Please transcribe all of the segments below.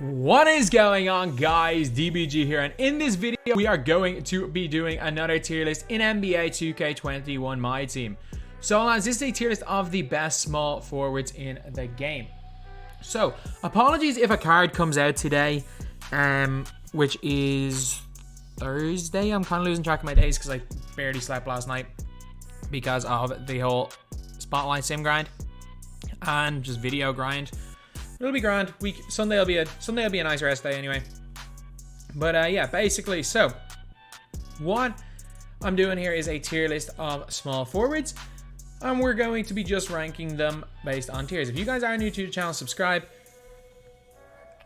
What is going on, guys? DBG here, and in this video we are going to be doing another tier list in NBA 2K21 MyTEAM. So lads, this is a tier list of the best small forwards in the game. So apologies if a card comes out today, which is Thursday. I'm kind of losing track of my days because I barely slept last night because of the whole spotlight sim grind and just video grind. It'll be grand. Sunday will be a nice rest day anyway. But yeah, basically, so what I'm doing here is a tier list of small forwards, and we're going to be just ranking them based on tiers. If you guys are new to the channel, subscribe.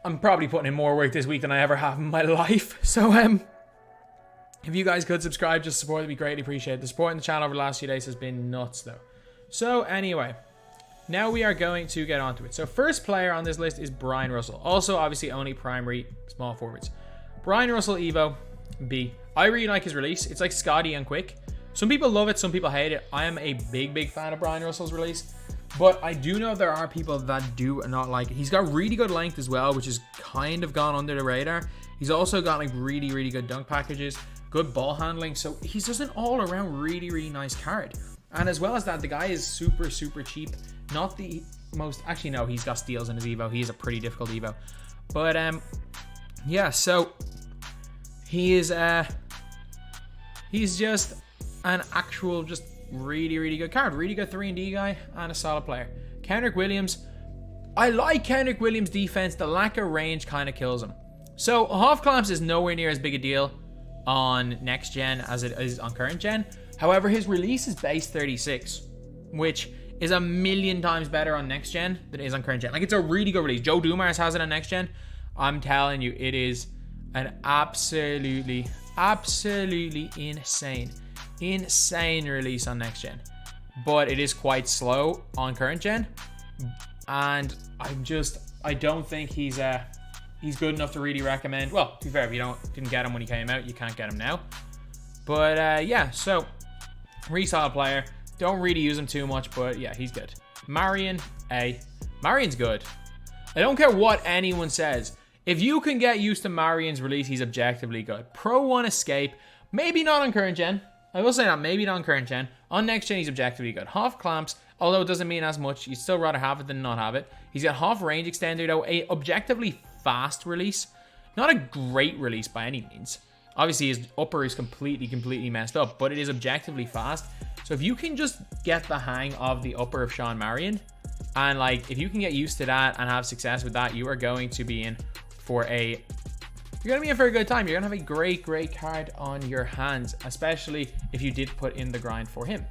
I'm probably putting in more work this week than I ever have in my life. So if you guys could subscribe, just support, it'd be greatly appreciated. The support in the channel over the last few days has been nuts though. So anyway, now we are going to get onto it. So first player on this list is Brian Russell. Also, obviously, only primary small forwards. Brian Russell, Evo, B. I really like his release. It's like Scottie and quick. Some people love it, some people hate it. I am a big fan of Brian Russell's release. But I do know there are people that do not like it. He's got really good length as well, which has kind of gone under the radar. He's also got like really good dunk packages, good ball handling. So he's just an all-around really nice card. And as well as that, the guy is super cheap. Not the most, actually no, he's got steals in his Evo. He is a pretty difficult Evo. But yeah, so he is he's just an actual just really good card. Really good 3-and-D guy and a solid player. Kendrick Williams. I like Kendrick Williams' defense. The lack of range kind of kills him. So half clamps is nowhere near as big a deal on next gen as it is on current gen. However, his release is base 36, which is a million times better on next gen than it is on current gen. Like, it's a really good release. Joe Dumars has it on next gen. I'm telling you, it is an absolutely insane release on next gen. But it is quite slow on current gen, and I don't think he's good enough to really recommend. Well, to be fair, if you didn't get him when he came out, you can't get him now. But yeah, so really solid player. Don't really use him too much, but yeah, he's good. Marion, A. Marion's good. I don't care what anyone says. If you can get used to Marion's release, he's objectively good. Pro 1 escape, maybe not on current gen. I will say that, maybe not on current gen. On next gen, he's objectively good. Half clamps, although it doesn't mean as much. You'd still rather have it than not have it. He's got half range extender though, a objectively fast release. Not a great release by any means. Obviously, his upper is completely messed up, but it is objectively fast. So if you can just get the hang of the upper of Sean Marion, and like if you can get used to that and have success with that, you are going to be in for a good time. You're gonna have a great card on your hands, especially if you did put in the grind for him.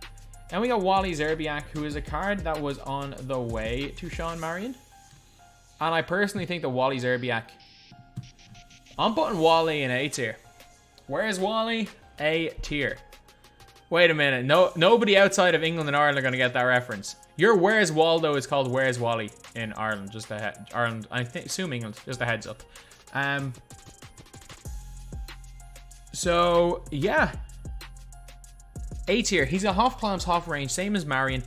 And we got Wally Zerbiak, who is a card that was on the way to Sean Marion. And I personally think that Wally Zerbiak, I'm putting Wally in A tier. Where's Wally? A tier. Wait a minute. Nobody outside of England and Ireland are going to get that reference. Your Where's Waldo is called Where's Wally in Ireland. Just Ireland, I assume England. Just a heads up. So yeah, A tier. He's got half clamps, half range, same as Marion.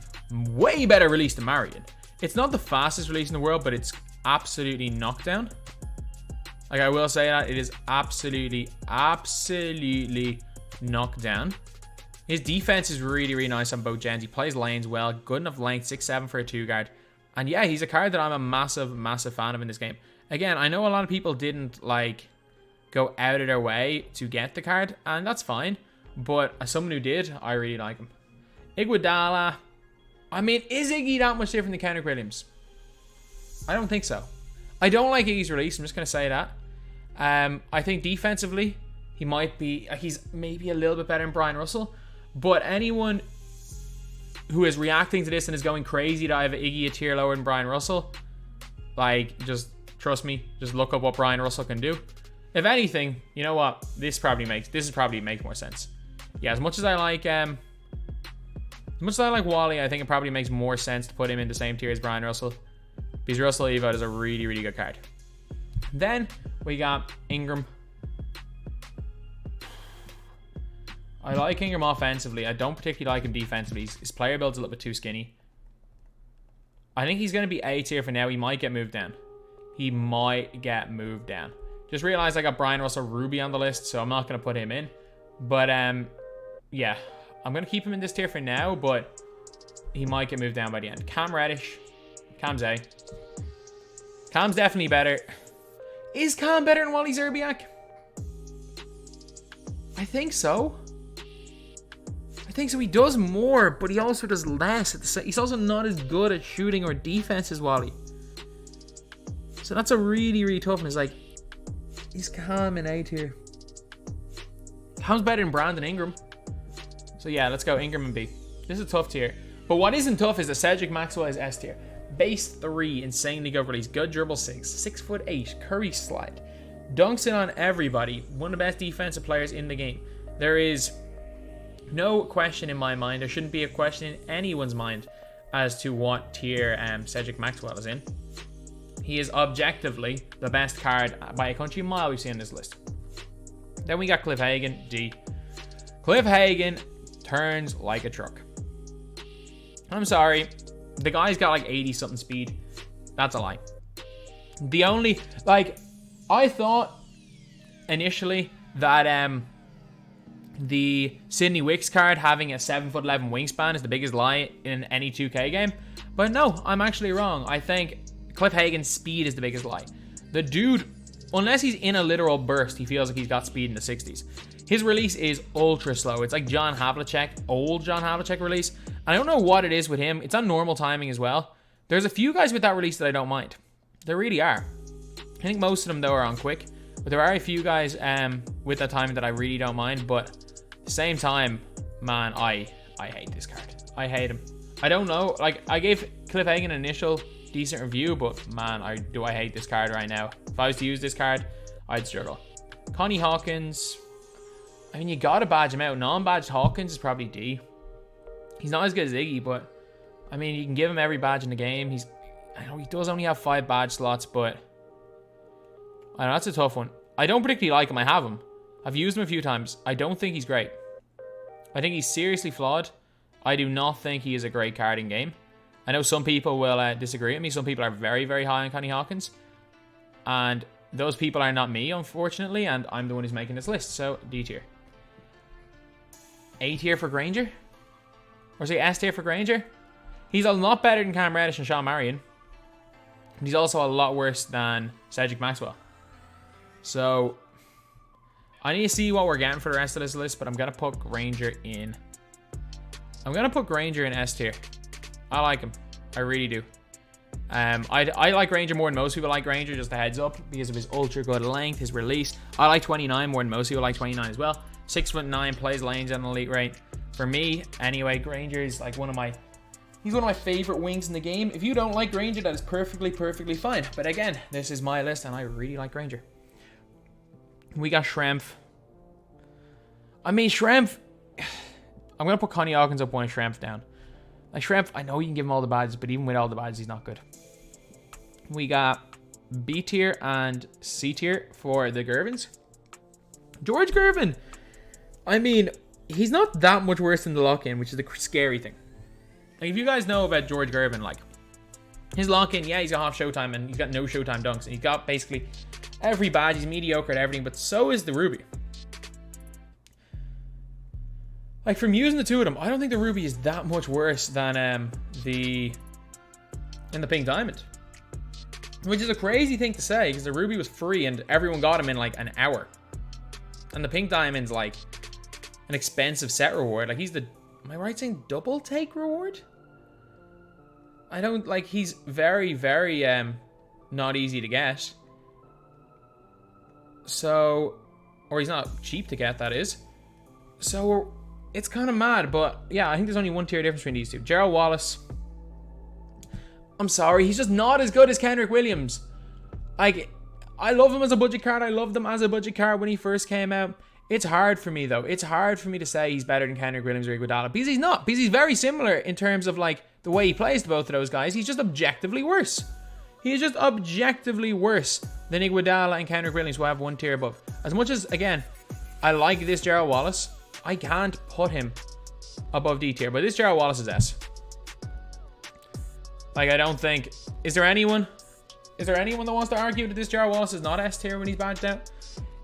Way better release than Marion. It's not the fastest release in the world, but it's absolutely knockdown. Like, I will say that it is absolutely knocked down. His defense is really nice on both gens. He plays lanes well, good enough length, 6'7" for a 2-guard. And yeah, he's a card that I'm a massive fan of in this game. Again, I know a lot of people didn't like go out of their way to get the card, and that's fine. But as someone who did, I really like him. Iguodala. I mean, is Iggy that much different than Kendrick Williams? I don't think so. I don't like Iggy's release. I'm just going to say that. I think defensively, he's maybe a little bit better than Brian Russell. But anyone who is reacting to this and is going crazy that I have Iggy a tier lower than Brian Russell, like, just trust me, just look up what Brian Russell can do. If anything, you know what? This probably makes more sense. Yeah, as much as I like Wally, I think it probably makes more sense to put him in the same tier as Brian Russell, because Russell Evo is a really good card. Then we got Ingram. I like Ingram offensively. I don't particularly like him defensively. His player build's a little bit too skinny. I think he's going to be A tier for now. He might get moved down. he might get moved down. Just realized I got Brian Russell Ruby on the list, so I'm not going to put him in. But, yeah. I'm going to keep him in this tier for now, but he might get moved down by the end. Cam Reddish. Cam's A. Cam's definitely better. Is Cam better than Wally Zerbiak? I think so. I think so. He does more, but he also does less. At the same. He's also not as good at shooting or defense as Wally. So that's a really, really tough one. It's like, is Cam in A tier? Cam's better than Brandon Ingram. So yeah, let's go Ingram and B. This is a tough tier. But what isn't tough is that Cedric Maxwell is S tier. Base 3, insanely good release. Good dribble 6, 6'8", Curry slide. Dunks in on everybody. One of the best defensive players in the game. There is no question in my mind. There shouldn't be a question in anyone's mind as to what tier Cedric Maxwell is in. He is objectively the best card by a country mile we've seen on this list. Then we got Cliff Hagan, D. Cliff Hagan turns like a truck. I'm sorry. The guy's got like 80-something speed. That's a lie. The only, like, I thought initially that the Sidney Wicks card having a 7'11" wingspan is the biggest lie in any 2K game. But no, I'm actually wrong. I think Cliff Hagan's speed is the biggest lie. The dude, unless he's in a literal burst, he feels like he's got speed in the 60s. His release is ultra slow. It's like John Havlicek, old John Havlicek release. I don't know what it is with him. It's on normal timing as well. There's a few guys with that release that I don't mind. There really are. I think most of them, though, are on quick. But there are a few guys with that timing that I really don't mind. But at the same time, man, I hate this card. I hate him. I don't know. Like, I gave Cliff Hagan an initial decent review, but man, I hate this card right now. If I was to use this card, I'd struggle. Connie Hawkins. I mean, you gotta badge him out. Non-badged Hawkins is probably D. He's not as good as Iggy, but I mean, you can give him every badge in the game. I know he does only have 5 badge slots, but I don't know, that's a tough one. I don't particularly like him. I have him. I've used him a few times. I don't think he's great. I think he's seriously flawed. I do not think he is a great card in game. I know some people will disagree with me. Some people are very, very high on Connie Hawkins. And those people are not me, unfortunately, and I'm the one who's making this list. So, D tier. A tier for Granger? Or say S tier for Granger? He's a lot better than Cam Reddish and Sean Marion. And he's also a lot worse than Cedric Maxwell. So, I need to see what we're getting for the rest of this list, but I'm going to put Granger in. I'm going to put Granger in S tier. I like him. I really do. I like Granger more than most people like Granger, just a heads up, because of his ultra good length, his release. I like 29 more than most people like 29 as well. 6'9", plays lanes at an elite rate. For me, anyway, Granger is like he's one of my favorite wings in the game. If you don't like Granger, that is perfectly fine. But again, this is my list, and I really like Granger. We got Schrempf. I mean, Schrempf, I'm going to put Connie Hawkins up one and Schrempf down. Like, Schrempf, I know you can give him all the badges, but even with all the badges, he's not good. We got B tier and C tier for the Gervins. George Gervin. I mean, he's not that much worse than the lock-in, which is the scary thing. Like, if you guys know about George Gervin, like, his lock-in, yeah, he's got half Showtime, and he's got no Showtime dunks, and he's got basically every badge. He's mediocre at everything, but so is the Ruby. Like, from using the two of them, I don't think the Ruby is that much worse than the Pink Diamond. Which is a crazy thing to say, because the Ruby was free and everyone got him in like an hour. And the Pink Diamond's like an expensive set reward. Like, he's the, am I right saying double take reward? I don't, like, he's very, very not easy to get. So, or he's not cheap to get, that is. So, it's kind of mad, but yeah, I think there's only one tier difference between these two. Gerald Wallace. I'm sorry, he's just not as good as Kendrick Williams. Like, I love him as a budget card. I loved him as a budget card when he first came out. It's hard for me, though. It's hard for me to say he's better than Kendrick Williams or Iguodala, because he's not. Because he's very similar in terms of, like, the way he plays to both of those guys. He's just objectively worse. He's just objectively worse than Iguodala and Kendrick Williams, who have one tier above. As much as, again, I like this Gerald Wallace, I can't put him above D tier, but this Gerald Wallace is S. Like, I don't think... Is there anyone Is there anyone that wants to argue that this Jar Wallace is not S tier when he's badged out?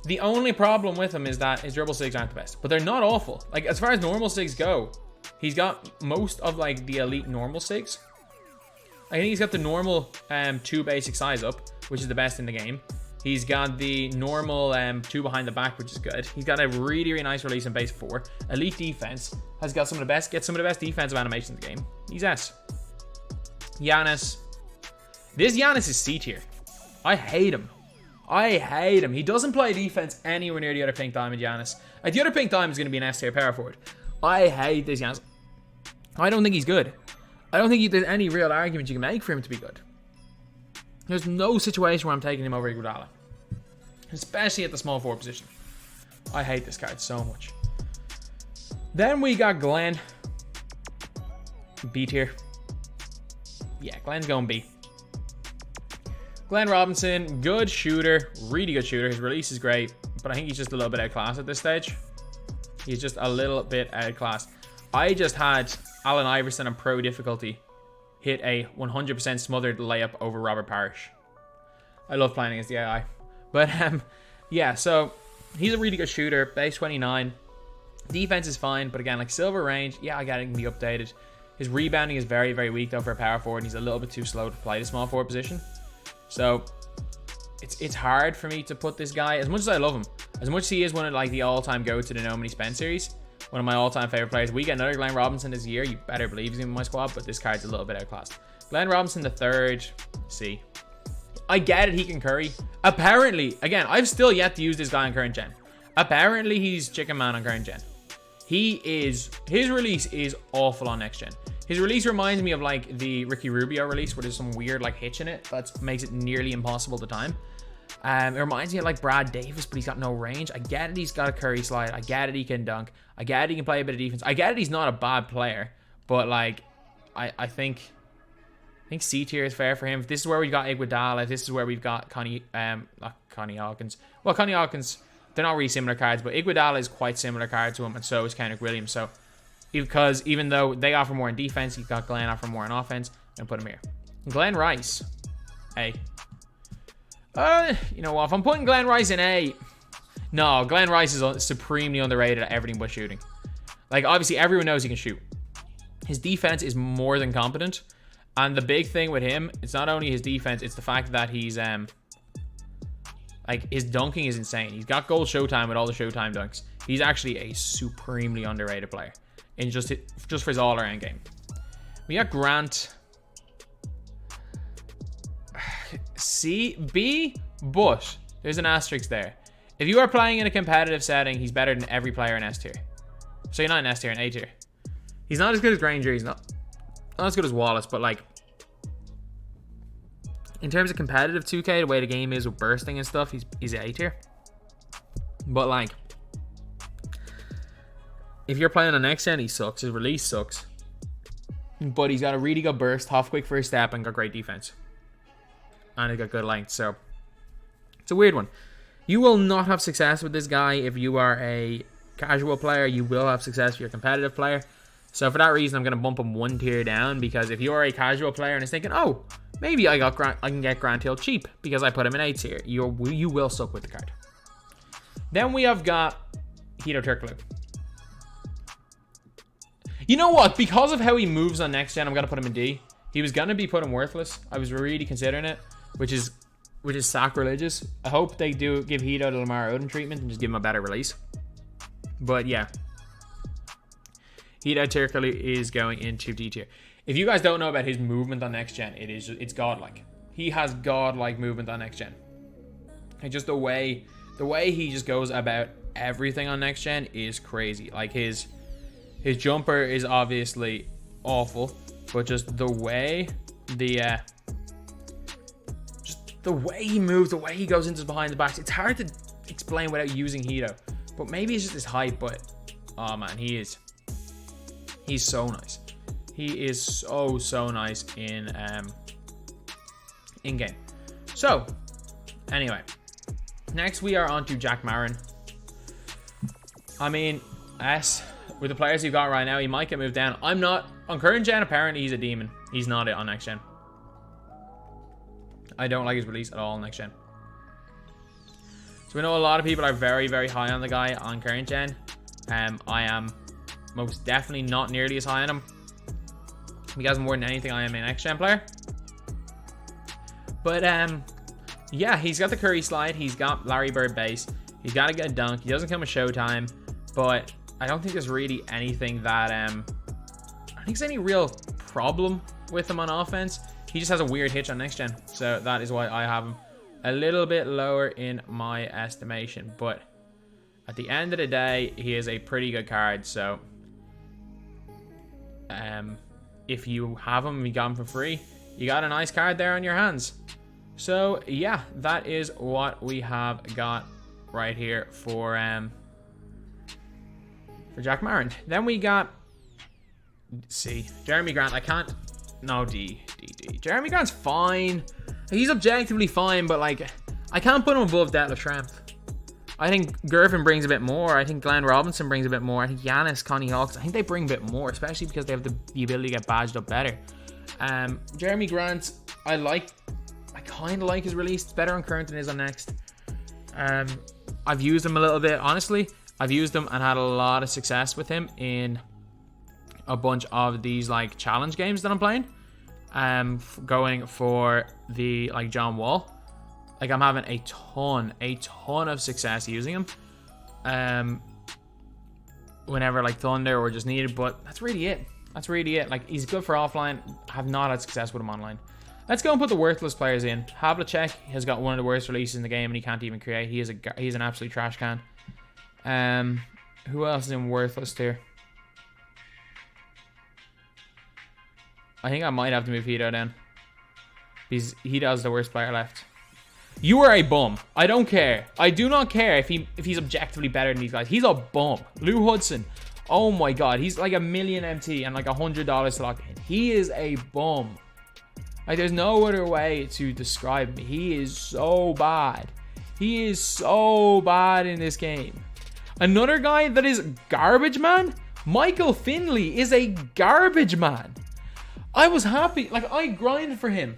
The only problem with him is that his dribble sigs aren't the best, but they're not awful. Like, as far as normal sigs go, he's got most of, like, the elite normal sigs. I think he's got the normal 2 basic size up, which is the best in the game. He's got the normal 2 behind the back, which is good. He's got a really, really nice release in base 4. Elite defense. Has got some of the best, gets some of the best defensive animations in the game. He's S. Giannis. This Giannis is C tier. I hate him. I hate him. He doesn't play defense anywhere near the other pink diamond Giannis. Like, the other pink diamond is going to be an S tier power forward. I hate this Giannis. I don't think he's good. I don't think there's any real argument you can make for him to be good. There's no situation where I'm taking him over Iguodala. Especially at the small forward position. I hate this card so much. Then we got Glenn. B tier. Yeah, Glenn's going B. Glenn Robinson, good shooter, really good shooter. His release is great, but I think he's just a little bit outclassed at this stage. He's just a little bit outclassed. I just had Allen Iverson on pro difficulty hit a 100% smothered layup over Robert Parrish. I love playing against the AI. But, yeah, so he's a really good shooter, base 29. Defense is fine, but again, like silver range, yeah, I got it, can be updated. His rebounding is very, very weak, though, for a power forward, and he's a little bit too slow to play the small forward position. So it's hard for me to put this guy, as much as I love him, as much as he is one of like the all-time go to the No Money Spend series, one of my all-time favorite players. We get another Glenn Robinson this year. You better believe he's in my squad, but this card's a little bit outclassed. Glenn Robinson the third, C. I get it, he can curry. Apparently, again, I've still yet to use this guy on current gen. Apparently, he's chicken man on current gen. His release is awful on next gen. His release reminds me of like the Ricky Rubio release where there's some weird like hitch in it that makes it nearly impossible to time. It reminds me of like Brad Davis, but he's got no range. I get it, he's got a curry slide. I get it, he can dunk. I get it, he can play a bit of defense. I get it, he's not a bad player, but like I think C tier is fair for him. If this is where we've got Iguodala, if this is where we've got not Connie Hawkins. Well, Connie Hawkins, they're not really similar cards, but Iguodala is quite similar card to him, and so is Kendrick Williams. So because even though they offer more in defense, you've got Glenn offer more in offense, and put him here. Glenn Rice, A. You know what? If I'm putting Glenn Rice in A, no, Glenn Rice is supremely underrated at everything but shooting. Like, obviously, everyone knows he can shoot. His defense is more than competent, and the big thing with him, it's not only his defense, it's the fact that he's like his dunking is insane. He's got gold Showtime with all the Showtime dunks. He's actually a supremely underrated player. In just for his all-around game. We got Grant. C, B, but there's an asterisk there. If you are playing in a competitive setting, he's better than every player in S tier. So you're not in S tier, in A tier. He's not as good as Granger. He's not as good as Wallace, but like in terms of competitive 2K, the way the game is with bursting and stuff, he's A tier. But like, if you're playing on next gen, he sucks. His release sucks. But he's got a really good burst, half quick for his step, and got great defense. And he's got good length, so it's a weird one. You will not have success with this guy if you are a casual player. You will have success if you're a competitive player. So for that reason, I'm going to bump him 1 tier down, because if you are a casual player and is thinking, oh, maybe I can get Grant Hill cheap because I put him in A tier, you will suck with the card. Then we have got Hito Turkey. You know what? Because of how he moves on next gen, I'm gonna put him in D. He was gonna be put in worthless. I was really considering it, which is sacrilegious. I hope they do give Hito the Lamar Odom treatment and just give him a better release. But yeah, Hito Turkey is going into D tier. If you guys don't know about his movement on next gen, it's godlike. He has godlike movement on next gen. And just the way he just goes about everything on next gen is crazy. Like his jumper is obviously awful, but just the way the way he moves, the way he goes into behind the backs, it's hard to explain without using Hito. But maybe it's just his height, but oh man, he's so nice. He is so nice in game. So anyway, next we are on to Jack Marin. I mean, S. With the players you've got right now, he might get moved down. I'm not. On current gen, apparently he's a demon. He's not it on next gen. I don't like his release at all next gen. So we know a lot of people are very, very high on the guy on current gen. I am most definitely not nearly as high on him. Because more than anything, I am an next gen player. But yeah, he's got the Curry slide. He's got Larry Bird base. He's got a good dunk. He doesn't come with Showtime, but I don't think there's really anything that I don't think there's any real problem with him on offense. He just has a weird hitch on next gen, so that is why I have him a little bit lower in my estimation. But at the end of the day, he is a pretty good card. So if you have him, you got him for free, you got a nice card there on your hands. So yeah, that is what we have got right here for Jack Marin. Then we got C. Jeremy Grant. I can't. No, D. Jeremy Grant's fine. He's objectively fine, but like, I can't put him above Detlef Schrempf. I think Gervin brings a bit more. I think Glenn Robinson brings a bit more. I think Giannis, Connie Hawkins, I think they bring a bit more, especially because they have the ability to get badged up better. Jeremy Grant, I kind of like his release. It's better on current than it is on next. I've used him a little bit, honestly. I've used him and had a lot of success with him in a bunch of these like challenge games that I'm playing. Going for the like John Wall. Like I'm having a ton of success using him. Whenever like Thunder or just needed, but that's really it. Like he's good for offline. I have not had success with him online. Let's go and put the worthless players in. Havlicek has got one of the worst releases in the game and he can't even create. He's an absolute trash can. Who else is in worthless tier? I think I might have to move Hito down. Because Hito's the worst player left. You are a bum. I don't care. I do not care if he's objectively better than these guys. He's a bum. Lou Hudson. Oh my god. He's like $1 million MT and like $100 to lock in. He is a bum. Like there's no other way to describe him. He is so bad. He is so bad in this game. Another guy that is garbage man. Michael Finley is a garbage man. I was happy. Like I grinded for him.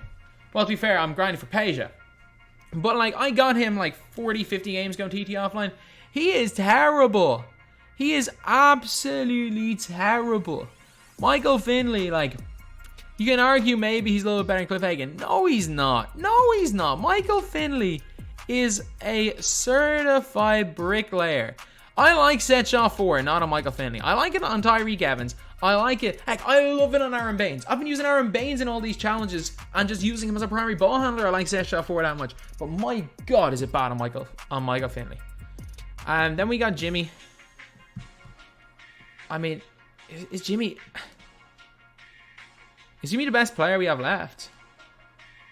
Well, to be fair, I'm grinding for Peja. But like I got him like 40, 50 games going TT offline. He is terrible. He is absolutely terrible. Michael Finley, like, you can argue maybe he's a little better than Cliff Hagan. No, he's not. No, he's not. Michael Finley is a certified bricklayer. I like Set Shot 4, not on Michael Finley. I like it on Tyreek Evans. I like it. Heck, I love it on Aaron Baines. I've been using Aaron Baines in all these challenges and just using him as a primary ball handler. I like Set Shot 4 that much. But my god, is it bad on Michael Finley. And then we got Jimmy. I mean, is Jimmy the best player we have left?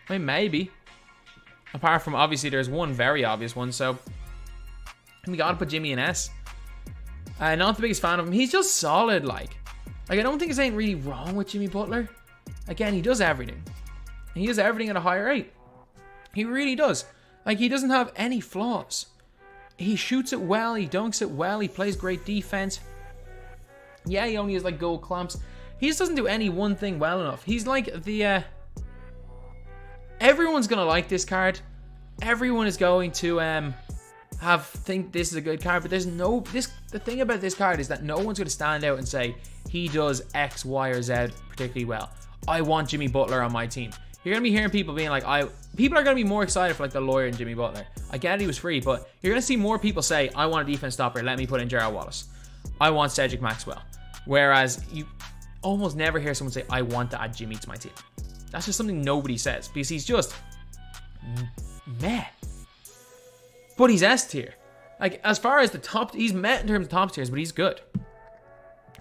I mean, maybe. Apart from, obviously, there's one very obvious one, so we gotta put Jimmy in S. Not the biggest fan of him. He's just solid, like I don't think there's anything really wrong with Jimmy Butler. Again, he does everything. He does everything at a higher rate. He really does. Like, he doesn't have any flaws. He shoots it well. He dunks it well. He plays great defense. Yeah, he only has, like, gold clamps. He just doesn't do any one thing well enough. He's like the... Everyone's going to like this card. Everyone is going to think this is a good card. But there's no... The thing about this card is that no one's going to stand out and say, he does X, Y, or Z particularly well. I want Jimmy Butler on my team. You're going to be hearing people being like, people are going to be more excited for like the lawyer and Jimmy Butler. I get it, he was free, but you're going to see more people say, I want a defense stopper, let me put in Gerald Wallace. I want Cedric Maxwell. Whereas you almost never hear someone say, I want to add Jimmy to my team. That's just something nobody says because he's just meh. But he's S tier. Like, as far as the top, he's met in terms of top tiers, but he's good.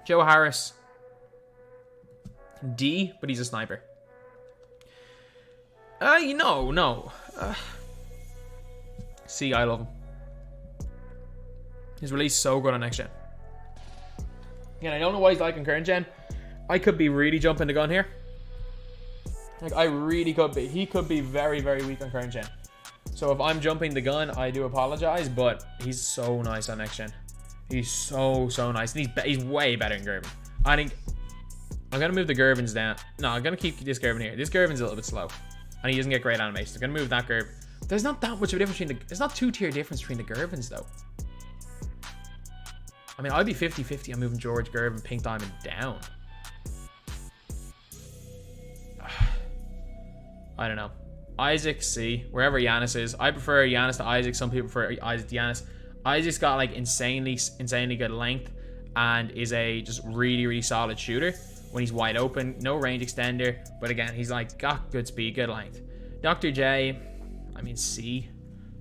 Joe Harris. D, but he's a sniper. No. C, I love him. His release is so good on next gen. Again, I don't know why he's liking current gen. I could be really jumping the gun here. Like, I really could be. He could be very, very weak on current gen. So if I'm jumping the gun, I do apologize, but he's so nice on next gen. He's so nice. And he's way better than Gervin. I think I'm going to move the Gervins down. No, I'm going to keep this Gervin here. This Gervin's a little bit slow. And he doesn't get great animation. They're going to move that Gervin. There's not that much of a difference between the... There's not 2-tier difference between the Gervins, though. I mean, I'd be 50-50 on moving George, Gervin, Pink Diamond down. I don't know. Isaac, C. Wherever Giannis is. I prefer Giannis to Isaac. Some people prefer Isaac to Giannis. Isaac's got, like, insanely good length and is a just really solid shooter when he's wide open. No range extender. But, again, he's, like, got good speed, good length. Dr. J... I mean, C.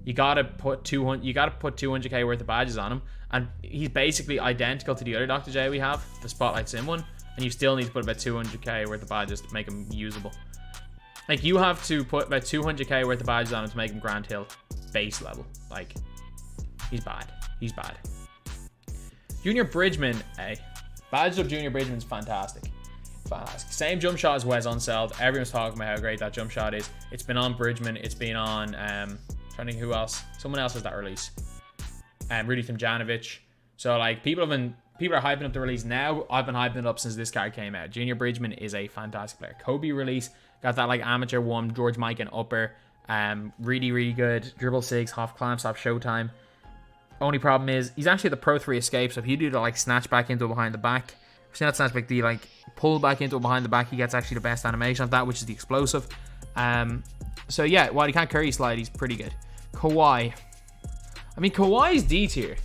You gotta put 200k worth of badges on him, and he's basically identical to the other Dr. J we have, the Spotlight Sim one, and you still need to put about 200k worth of badges to make him usable. Like, you have to put about 200k worth of badges on him to make him Grand Hill base level. Like, he's bad. He's bad. Junior Bridgeman, A. Badged up Junior Bridgeman's fantastic. Fantastic. Same jump shot as Wes Unseld. Everyone's talking about how great that jump shot is. It's been on Bridgeman. It's been on, trying to think who else. Someone else has that release. Rudy Tomjanovic. So, like, people are hyping up the release now. I've been hyping it up since this card came out. Junior Bridgeman is a fantastic player. Kobe release. Got that, like, amateur one. George Mike and upper. Really good. Dribble 6, half clamp, stop showtime. Only problem is, he's actually the Pro 3 escape. So if you do the, like, snatch back into behind the back. See that snatch back, the, like, pull back into behind the back, he gets actually the best animation of that, which is the explosive. So yeah, while he can't curry slide, he's pretty good. Kawaii. I mean, Kawhi's D tier.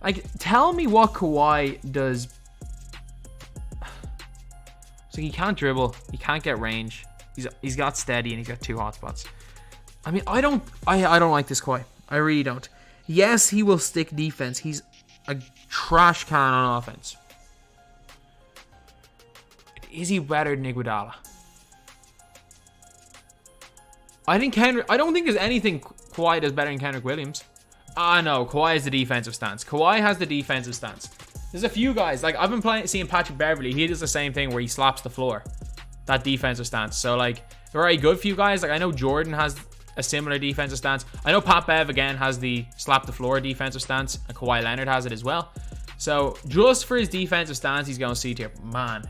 Like, tell me what Kawaii does. So he can't dribble, he can't get range. He's got steady and he's got 2 hotspots. I mean, I don't like this Kawaii. I really don't. Yes, he will stick defense. He's a trash can on offense. Is he better than Iguodala? I don't think there's anything Kawhi does better than Kendrick Williams. No, Kawhi has the defensive stance. Kawhi has the defensive stance. There's a few guys, like, I've been seeing Patrick Beverly. He does the same thing where he slaps the floor. That defensive stance. So, like, very good few guys. Like, I know Jordan has a similar defensive stance. I know Pat Bev, again, has the slap the floor defensive stance. And Kawhi Leonard has it as well. So, just for his defensive stance, he's going C tier. Man,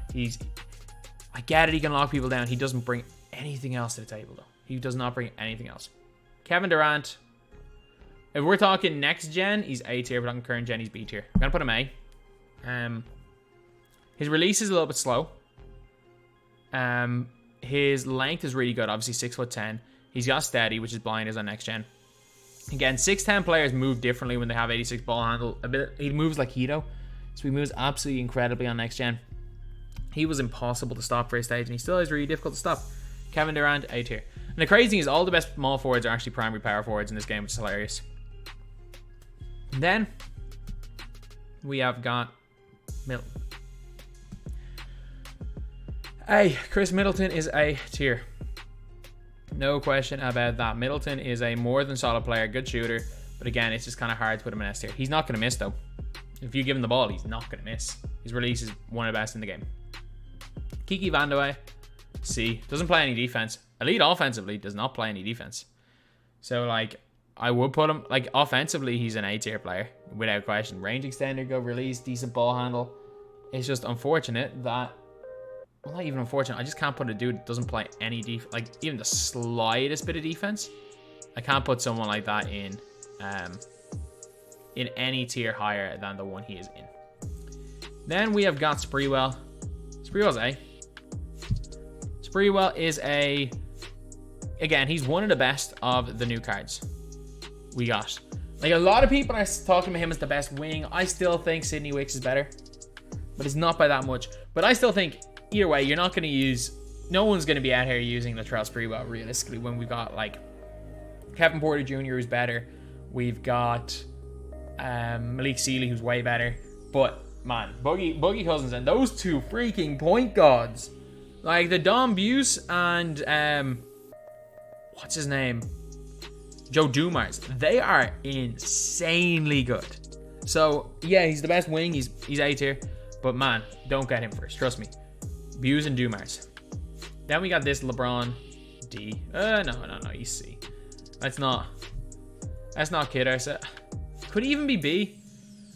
I get it, he can lock people down. He doesn't bring anything else to the table, though. He does not bring anything else. Kevin Durant. If we're talking next gen, he's A tier, but on current gen, he's B tier. I'm going to put him A. His release is a little bit slow. His length is really good. Obviously, 6'10". He's got steady, which is blind as on next gen. Again, 6'10" players move differently when they have 86 ball handle. He moves like Hito. So he moves absolutely incredibly on next gen. He was impossible to stop for a stage, and he still is really difficult to stop. Kevin Durant, A tier. And the crazy thing is, all the best small forwards are actually primary power forwards in this game, which is hilarious. And then we have got Middleton. Hey, Chris Middleton is A tier. No question about that. Middleton is a more than solid player, good shooter. But again, it's just kind of hard to put him in S tier. He's not going to miss, though. If you give him the ball, he's not going to miss. His release is one of the best in the game. Kiki Vandeweghe, C. Doesn't play any defense. Elite offensively, does not play any defense. So, like, I would put him, like, offensively, he's an A tier player, without question. Range extender, good release, decent ball handle. It's just unfortunate that, well, not even unfortunate, I just can't put a dude that doesn't play any defense, like, even the slightest bit of defense. I can't put someone like that in any tier higher than the one he is in. Then we have got Sprewell. Sprewell's A. Sprewell is a... Again, he's one of the best of the new cards we got. Like, a lot of people are talking about him as the best wing. I still think Sidney Wicks is better. But it's not by that much. But I still think, either way, you're not going to use... No one's going to be out here using Latrell Sprewell, realistically, when we've got, like, Kevin Porter Jr., who's better. We've got Malik Sealy, who's way better. But, man, Boogie Cousins and those two freaking point guards. Like, the Dom Buse and... what's his name? Joe Dumars. They are insanely good. So, yeah, he's the best wing. He's A tier. But, man, don't get him first. Trust me. Buse and Dumars. Then we got this LeBron D. No, he's C. Let's not kid ourselves. Could he even be B?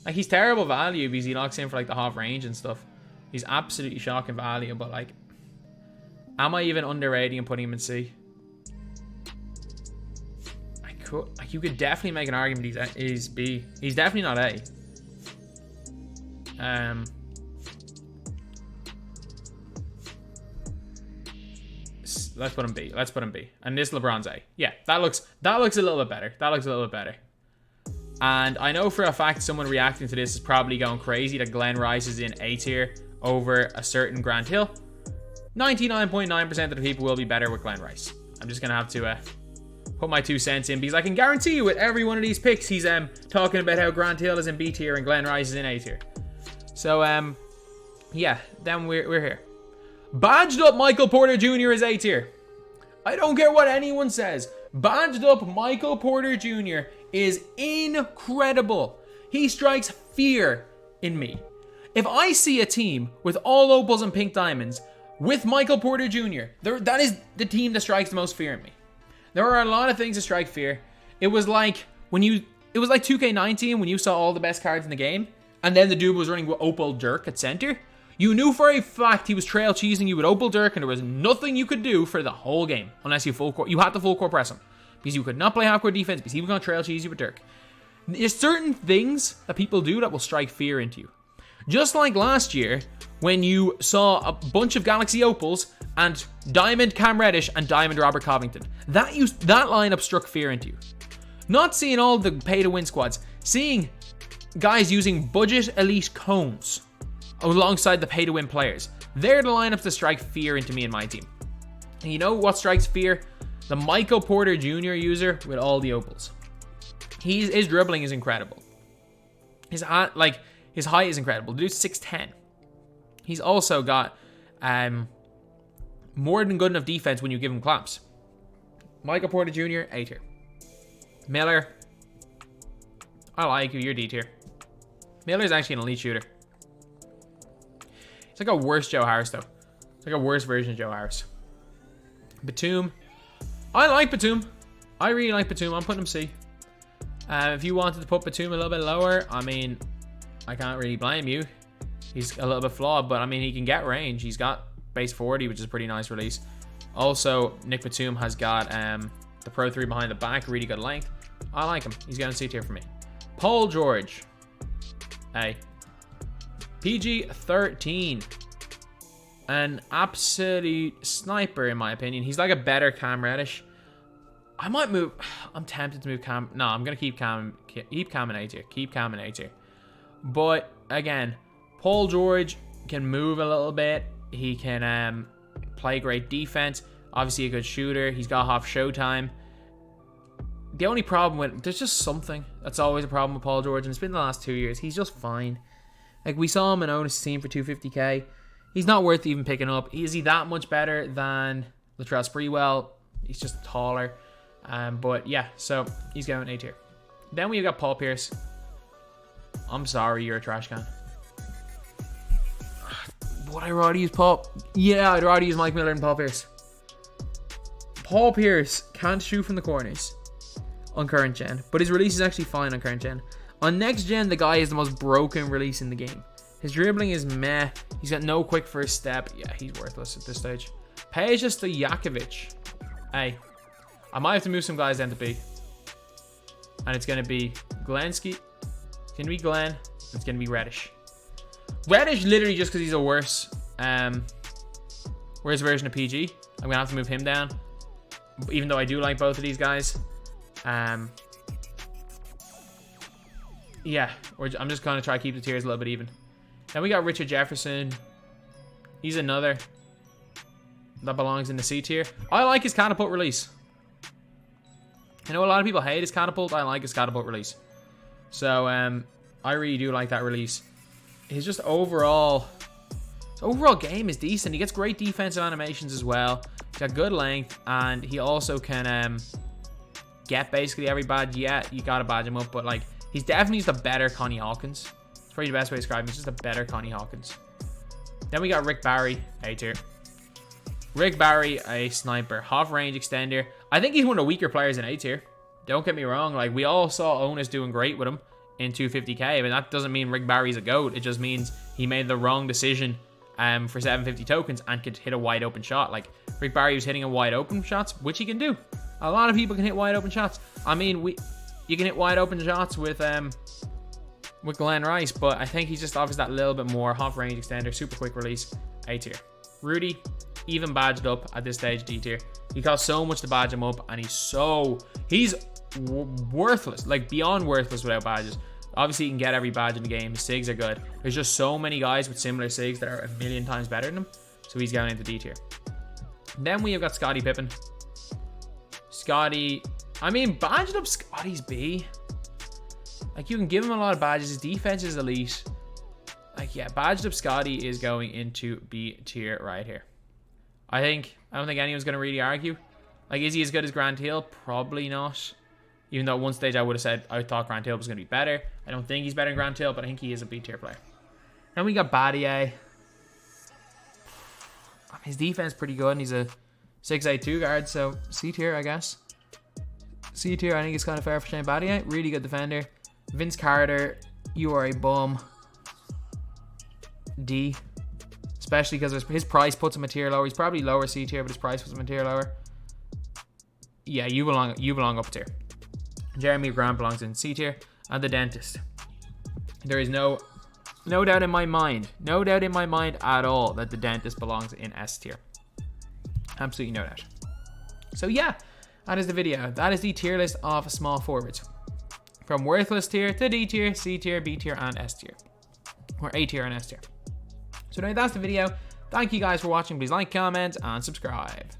Like, he's terrible value because he locks in for, like, the half range and stuff. He's absolutely shocking value, but, like, am I even underrating and putting him in C? You could definitely make an argument he's B. He's definitely not A. Let's put him B. Let's put him B. And this LeBron's A. Yeah, that looks a little bit better. That looks a little bit better. And I know for a fact someone reacting to this is probably going crazy that Glenn Rice is in A tier over a certain Grant Hill. 99.9% of the people will be better with Glenn Rice. I'm just gonna have to put my 2 cents in because I can guarantee you with every one of these picks he's talking about how Grant Hill is in B tier and Glenn Rice is in A tier. So yeah, then we're here. Badged up Michael Porter Jr. is A tier. I don't care what anyone says. Badged up Michael Porter Jr. is incredible. He strikes fear in me. If I see a team with all opals and pink diamonds with Michael Porter Jr., that is the team that strikes the most fear in me. There are a lot of things that strike fear. It was like 2K19 when you saw all the best cards in the game, and then the dude was running with Opal Dirk at center. You knew for a fact he was trail cheesing you with Opal Dirk, and there was nothing you could do for the whole game unless you had to full court press him, because you could not play half court defense because he was going to trail cheese you with Dirk. There's certain things that people do that will strike fear into you. Just like last year when you saw a bunch of Galaxy Opals and Diamond Cam Reddish and Diamond Robert Covington. That lineup struck fear into you. Not seeing all the pay-to-win squads, seeing guys using budget elite cones alongside the pay-to-win players. They're the lineups that strike fear into me and my team. And you know what strikes fear? The Michael Porter Jr. user with all the opals. His dribbling is incredible. His height is incredible. The dude's 6'10". He's also got more than good enough defense when you give him claps. Michael Porter Jr., A tier. Miller, I like you. You're D tier. Miller's actually an elite shooter. It's like a worse Joe Harris, though. It's like a worse version of Joe Harris. Batum. I like Batum. I really like Batum. I'm putting him C. If you wanted to put Batum a little bit lower, I mean, I can't really blame you. He's a little bit flawed, but I mean, he can get range. He's got base 40, which is a pretty nice release. Also, Nick Batum has got the Pro 3 behind the back, really good length. I like him. He's getting C tier for me. Paul George. A. PG-13. An absolute sniper, in my opinion. He's like a better Cam Reddish. I might move. I'm tempted to move Cam. No, I'm going to keep Cam in A tier. Keep Cam in A tier. But, again, Paul George can move a little bit. He can play great defense. Obviously a good shooter. He's got half showtime. The only problem with... There's just something. That's always a problem with Paul George. And it's been the last 2 years. He's just fine. Like, we saw him in Onus' team for 250k. He's not worth even picking up. Is he that much better than Latrell Sprewell? He's just taller. But yeah, so he's going A tier. Then we've got Paul Pierce. I'm sorry, you're a trash can. Would I rather use Paul? Yeah, I'd rather use Mike Miller than Paul Pierce. Paul Pierce can't shoot from the corners on current gen, but his release is actually fine on current gen. On next gen, the guy is the most broken release in the game. His dribbling is meh. He's got no quick first step. Yeah, he's worthless at this stage. Peja Stojakovic. Hey, I might have to move some guys down to B. And it's going to be Glensky. It's going to be Glenn. It's going to be Reddish. Reddish literally just because he's a worse version of PG. I'm going to have to move him down. Even though I do like both of these guys. Yeah, I'm just going to try to keep the tiers a little bit even. Then we got Richard Jefferson. He's another that belongs in the C tier. I like his catapult release. I know a lot of people hate his catapult. I like his catapult release. So, I really do like that release. His just overall game is decent. He gets great defensive animations as well. He's got good length, and he also can get basically every badge. Yeah, you gotta badge him up, but like, he's definitely just a better Connie Hawkins. It's probably the best way to describe him. He's just a better Connie Hawkins. Then we got Rick Barry, A tier. Rick Barry, a sniper, half range extender. I think he's one of the weaker players in A tier. Don't get me wrong. Like, we all saw Onus doing great with him in 250k, but that doesn't mean Rick Barry's a GOAT. It just means he made the wrong decision for 750 tokens and could hit a wide open shot. Like, Rick Barry was hitting a wide open shots, which he can do. A lot of people can hit wide open shots. I mean, you can hit wide open shots with Glenn Rice, but I think he just offers that little bit more. Half range extender, super quick release, A tier. Rudy, even badged up at this stage, D tier. He costs so much to badge him up, and he's worthless, like beyond worthless without badges. Obviously, you can get every badge in the game. His SIGs are good. There's just so many guys with similar SIGs that are a million times better than him. So he's going into D tier. Then we have got Scottie Pippen. Scottie, I mean, badged up Scottie's B. Like, you can give him a lot of badges. His defense is elite. Like, yeah, badged up Scottie is going into B tier right here. I don't think anyone's going to really argue. Like, is he as good as Grant Hill? Probably not. Even though at one stage I would have said I thought Grant Hill was going to be better. I don't think he's better than Grant Hill, but I think he is a B tier player. Then we got Battier. His defense is pretty good, and he's a 6'8" guard, so C tier, I guess. C tier, I think it's kind of fair for Shane Battier. Really good defender. Vince Carter, you are a bum. D. Especially because his price puts him a tier lower. He's probably lower C tier, but his price puts him a tier lower. Yeah, you belong up tier. Jeremy Grant belongs in C tier. And the dentist. There is no doubt in my mind. No doubt in my mind at all that the dentist belongs in S tier. Absolutely no doubt. So yeah, that is the video. That is the tier list of small forwards. From worthless tier to D tier, C tier, B tier, and S tier. Or A tier and S tier. So anyway, that's the video. Thank you guys for watching. Please like, comment, and subscribe.